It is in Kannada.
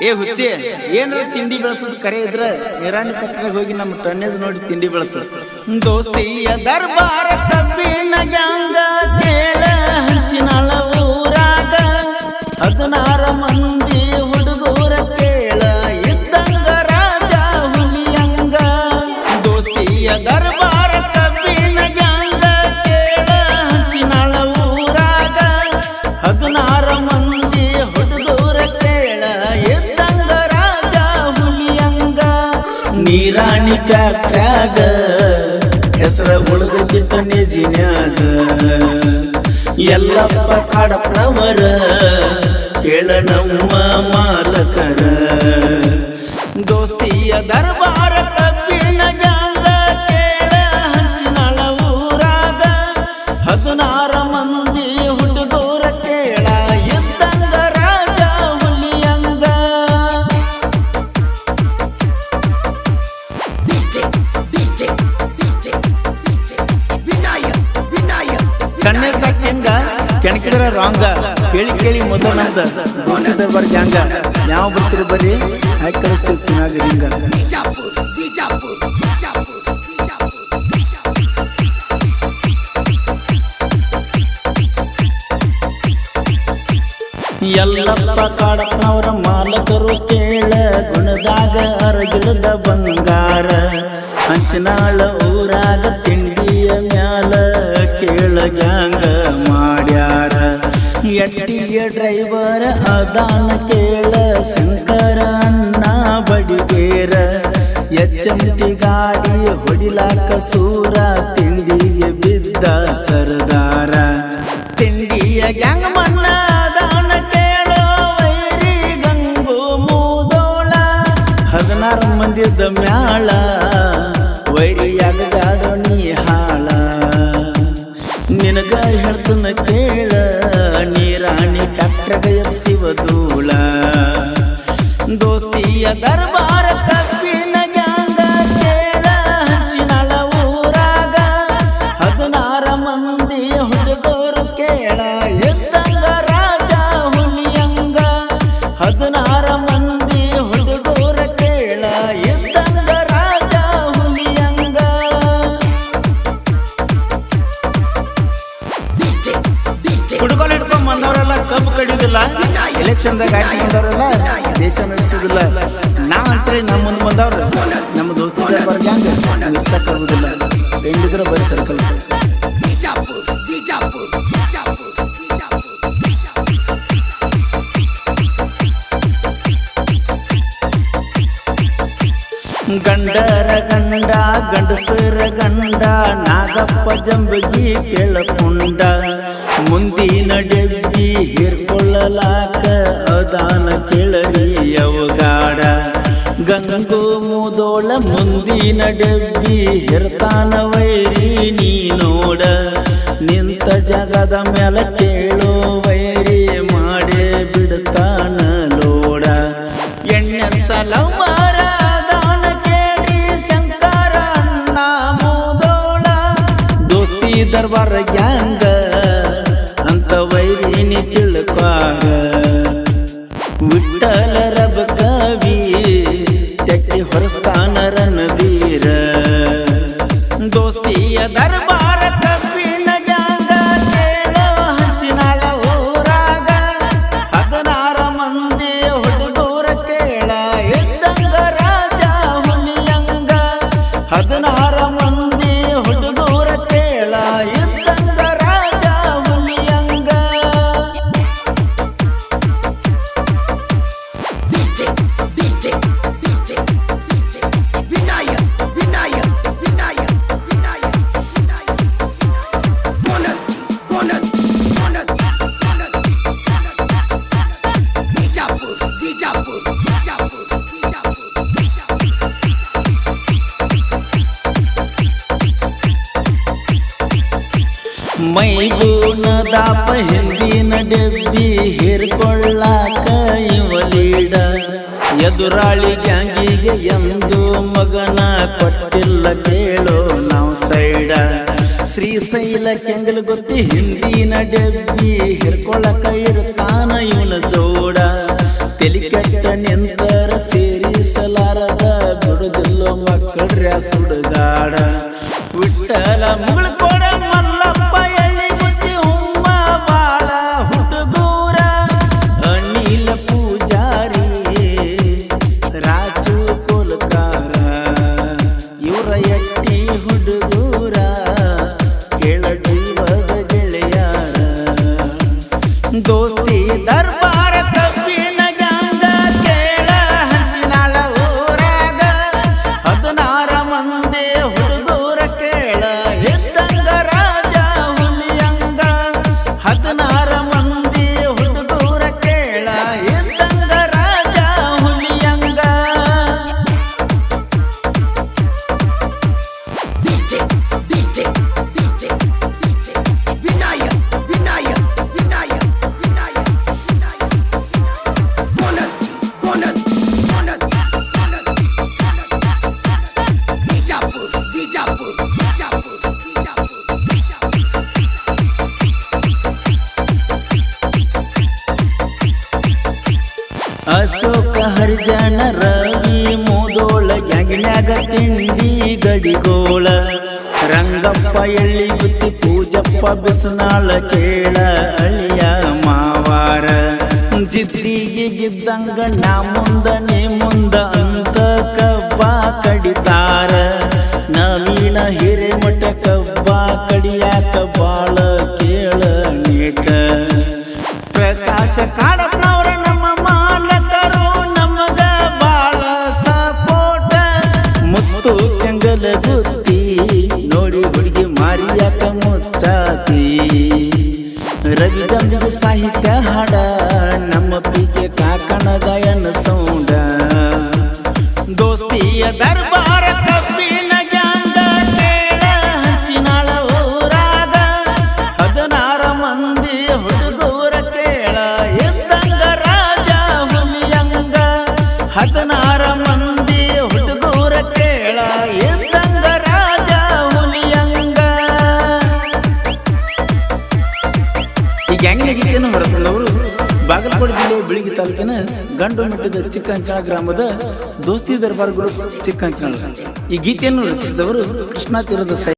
ಏ ಹುಚ್ಚಿ ಏನಾರ ತಿಂಡಿ ಬೆಳೆಸೋದು ಕರೆ ಇದ್ರ ನಿರಾಣಿ ಪಕ್ಕದಾಗ ಹೋಗಿ ನಮ್ಮ ಟನ್ನೇಜ್ ನೋಡಿ ತಿಂಡಿ ಬೆಳೆಸೋದು. ದೋಸ್ತಿಯ ದರ್ಬಾರ ಕಬ್ಬಿನ ಗ್ಯಾಂಗ ಕೇಳ ಹಂಚಿನಾಳ ಊರಾಗ 16 ಮಂದಿ ಹುಡುಗೂರ ಕೇಳ ಇದ್ದಂಗ ರಾಜ ಹುಲಿಯಂಗ. ದೋಸ್ತಿಯ ದರ್ಬಾರ ಕಬ್ಬಿನ ಗ್ಯಾಂಗ ಕೇಳ ಹಂಚಿನಾಳ ಊರಾಗ 16 ಮಂದಿ ಹುಡುಗೂರ ಕೇಳ ಇದ್ದಂಗ ರಾಜ ಹುಲಿಯಂಗ. ನೀರಾಣಿ ಕ್ಯಾಟ್ರ್ಯಾಗ ಹೆಸರ ಉಳಿದಿದ್ದ ನೆಜಿನ್ಯಾಗ ಎಲ್ಲಪ್ಪ ಕಾಡಪ್ಪನವರ ಕೇಳ ನಮ್ಮ ಮಾಲಕರ. ದೋಸ್ತಿಯ ದರ್ಬಾರ ಕಬ್ಬಿನ ಗ್ಯಾಂಗ ಕೇಳ ಹಂಚಿನಾಳ ಊರಾಗ 16 ಮಂದಿ ಹುಡುಗೂರ ಕೇಳ ಇದ್ದಂಗ ರಾಜ ಹುಲಿಯಂಗ. ಕಣ್ಣೆಲ್ಲ ಹೆಂಗ ಕೆಣಕಿದ್ರ ರಾಂಗ ಕೇಳಿ ಕೇಳಿ ಮೊದಲು ನಮ್ದ ದೋಸ್ತಿ ದರ್ಬಾರ್ ಗ್ಯಾಂಗ ಯಾವ ಬರ್ತೀರಿ ಬರ್ರಿ ಆಯ್ತು ಕಳಿಸ್ತಿರ್ತೀನಿ ಆಗ ಹಿಂಗ. ಎಲ್ಲಪ್ಪ ಕಾಡಪ್ಪನವರ ಮಾಲಕರು ಕೇಳ ಗುಣದಾಗ ಅರಗಿಳದ ಬಂಗಾರ. ಹಂಚನಾಳ ಊರಾಗ ತಿಂಡಿಯ ಮ್ಯಾಲ ಕೇಳ ಗ್ಯಾಂಗ ಮಾಡ್ಯಾರ. ಎಟ್ಟಿಯ ಡ್ರೈವರ್ ಅದಾನ ಕೇಳ ಶಂಕರ ಅಣ್ಣ ಬಡಿಗೇರ. ಎಚ್ಚಂಟಿ ಗಾಡಿ ಹೊಡಿಲಾಕ ಸೂರ ತಿಂಡಿಗೆ ಬಿದ್ದ ಸರದಾರ. ತಿಂಡಿಯ ಗ್ಯಾಂಗ್ ಮಣ್ಣ ಅದಾನ ಕೇಳೋ ವೈರಿ ಗಂಗು ಮೂದೋಳ. 16 ಮಂದಿದ ಮ್ಯಾಳ ವೈರಿಯಾಗ ಗಾಡೋ ನೀ ಹಾಳ. ನಿನಗ ಹೇಳ್ತನ ಕೇಳ ನೀರಾಣಿ ಕಟ್ರಗ ಎಬ್ಸಿವದೂಳ. ದೋಸ್ತಿಯ ದರ್ಬಾರ ಕಬ್ಬಿನ ಗ್ಯಾಂಗ ಕೇಳ ಹಂಚಿನಾಳ ಊರಾಗ 16 ಮಂದಿ ಹುಡುಗರು ಕೇಳ ಇದ್ದಂಗ ರಾಜ ಹುಲಿಯಂಗ. 16 ಮಂದಿ ಹುಡುಗರ ಕೇಳ ಇದ್ದಂಗ ರಾಜ ಹುಲಿಯಂಗ. ಹುಡುಗರು ಹಿಡ್ಕೊಂಡ್ ಬಂದವರೆಲ್ಲ ಕಬ್ಬು ಕಡಿಯೋದಿಲ್ಲ, ಎಲೆಕ್ಷನ್ದಾಗ ಆಯ್ಸಿ ಬಂದವರೆಲ್ಲ ದೇಶ ನಡೆಸೋದಿಲ್ಲ. ನಾವಂತ್ರೆ ನಮ್ಮ ಮುಂದೆ ಬಂದವ್ರು ನಮ್ಮ ದೋಸ್ತಿ ದರ್ಬಾರ್ ಗ್ಯಾಂಗ್ ನಿಲ್ಸಕ್ ಆಗುದಿಲ್ಲ. ಹೆಂಗಿದ್ರೆ ಬರೀ ಸರ್ಕಲ್. ಗಂಡರ ಗಂಡ ಗಂಡಸರ ಗಂಡ ನಾಗಪ್ಪ ಜಂಬಗಿ ಕೇಳಕೊಂಡ. ಮುಂದಿನ ಡೆಬ್ಬಿ ಹಿರ್ಕೊಳ್ಳಲಾಕ ಅದಾನ ಕೇಳರಿ ಅವಗಾಡ. ಗಂಗು ಮುದೋಳ ಮುಂದಿನ ಡೆಬ್ಬಿ ಹಿರ್ತಾನ ವೈರಿ ನೀ ನೋಡ. ನಿಂತ ಜಗದ ಮ್ಯಾಲ ಕೇಳೋ ವೈರಿ ಮಾಡೇ ಬಿಡ್ತಾನ ಲೋಡ. ಎಣ್ಣೆ ಸಲ ಮಾರಾದಾನ ಕೇಳಿ ಶಂಕರ ಅಣ್ಣ ಮೂದೋಳ. ದೋಸ್ತಿ ದರ್ಬಾರ ಗ್ಯಾಂಗ ಅಂತ ವೈರಿ ನೀ ತಿಳ್ಕ್ವಾರ. ವಿಠ್ಠಲ ರಬ ಕವಿ ತೆಟ್ಟಿ ಹೊರಸ್ತಾನ ರಣವೀರ. ದೋಸ್ತಿಯ ದರ್ಬಾರ ಕಬ್ಬಿನ ಗ್ಯಾಂಗ ಕೇಳ ಹಂಚಿನಾಳ ಊರಾಗ 16 ಮಂದಿ ಹುಡುಗೂರ ಕೇಳ ಇದ್ದಂಗ ರಾಜ ಹುಲಿಯಂಗ. 16 ಮಂದಿ ಹುಡುಗೂರ ಕೇಳ ಇದ್ದಂಗ ರಾಜ ಹುಲಿಯಂಗ. ಮೈಗೂನದಾಪ ಹಿಂದಿನ ಡೆಬ್ಬಿ ಹಿರ್ಕೊಳ್ಳಾಕ ಇವಲೀಡ. ಎದುರಾಳಿ ಗ್ಯಾಂಗಿಗೆ ಎಂದು ಮಗನ ಕೊಟ್ಟಿಲ್ಲ ಕೇಳೋ ನಾವು ಸೈಡ. ಶ್ರೀಶೈಲ ಕೆಂಗಲ್ ಗೊತ್ತಿ ಹಿಂದಿನ ಡೆಬ್ಬಿ ಹಿರ್ಕೊಳ್ಳಕ ಇರ್ತಾನ ಇವನ ಜೋಡ. ತೆಲಿ ಕೆಟ್ಟ ನಿಂತ ಸುಡುಗಾಡ ವಿಠಲ ಮುಗುಳ್ಕೋಡ ಮಲ್ಲಪ್ಪ ಎಳ್ಳಿ ಮುತ್ತಿ ಹುಮ್ಮ ಬಾಳ ಹುಡುಗೂರ ಅನಿಲ ಪೂಜಾರಿ ರಾಜು ಕೋಲ್ಕಾರ ಇವರ ಎಟ್ಟಿ ಹುಡುಗೂರ ಕೆಳ ಜೀವದ ಗೆಳೆಯಾರ ದೋಸ್ತಿ ದರ್ಬಾರ ಕಬ್ಬಿನ ಗ್ಯಾಂಗ ಕೇಳ ಹಂಚಿನಾಳ ಊರಾಗ 16 ಮಂದಿ ಹುಡುಗೂರ ಕೇಳ ಇದ್ದಂಗ ರಾಜ ಹುಲಿಯಂಗ 16 ಮಂದಿ ಹುಡುಗೂರ ಕೇಳ ಇದ್ದಂಗ ರಾಜ ಹುಲಿಯಂಗ ಅಶೋಕ ಹರಿಜನ ರವಿ ಮೂದೋಳ ಗ್ಯಾಂಗಿನ್ಯಾಗ ತಿಂಡಿ ಗಡಿಗೋಳ ರಂಗಪ್ಪ ಎಳ್ಳಿ ಗುತ್ತಿ ಪೂಜಪ್ಪ ಬಿಸನಾಳ ಕೇಳ ಅಳಿಯ ಮಾವಾರ ಜಿದ್ದಿಗೆ ಬಿದ್ದಂಗ ನಾ ಮುಂದ ನೀ ಮುಂದ ಅಂತ ಕಬ್ಬ ಕಡಿತಾರ ನವೀನ ಹಿರೇಮಠ ಕಬ್ಬ ಕಡಿಯಾಕ ಬಾಳ ಕೇಳ ನೇಟ ಪ್ರಕಾಶ ಕಾಡಪ್ಪನವರ ನಮ್ಮ ಮಾಲಕರು ನಮಗ ಬಾಳ ಸಪೋಟ ಮುತ್ತು ಕೆಂಗಲ ಗುತ್ತಿ ನೋಡಿ ಹುಡುಗಿ ಮಾರಿಯಾಕ ಮುಚ್ಚಾತಿ ರವಿ ಜಂಜದ ಸಾಹಿತ್ಯ ಹಾಡ ನಮ್ಮ ಪೀಕೆ ಕಾಕಣ ಗಾಯನ ಸೌಂಡ ದೋಸ್ತಿಯ ದರ್ಬಾರ ಕಬ್ಬಿನ ಗ್ಯಾಂಗ ಕೇಳ ಹಂಚಿನಾಳ ಊರಾಗ 16 ಮಂದಿ ಹುಡುಗೂರ ಕೇಳ ಇದ್ದಂಗ ರಾಜ ಹುಲಿಯಂಗ 16 ಮಂದಿ ಹುಡುಗೂರ ಕೇಳ ಇದ್ದಂಗ ರಾಜ ಹುಲಿಯಂಗ ಈ ಗ್ಯಾಂಗಿನ ಗೀತೆಯನ್ನು ಹೊರತಂದವರು ಬಾಗಲಕೋಟೆ ಜಿಲ್ಲೆ ಬಿಳಿಗಿ ತಾಲೂಕಿನ ಗಂಡು ಮೆಟ್ಟದ ಚಿಕ್ಕಂಚಳ ಗ್ರಾಮದ ದೋಸ್ತಿ ದರ್ಬಾರ್ ಗ್ರೂಪ್ ಚಿಕ್ಕಂಚಳ. ಈ ಗೀತೆಯನ್ನು ರಚಿಸಿದವರು ಕೃಷ್ಣಾ ತೀರದ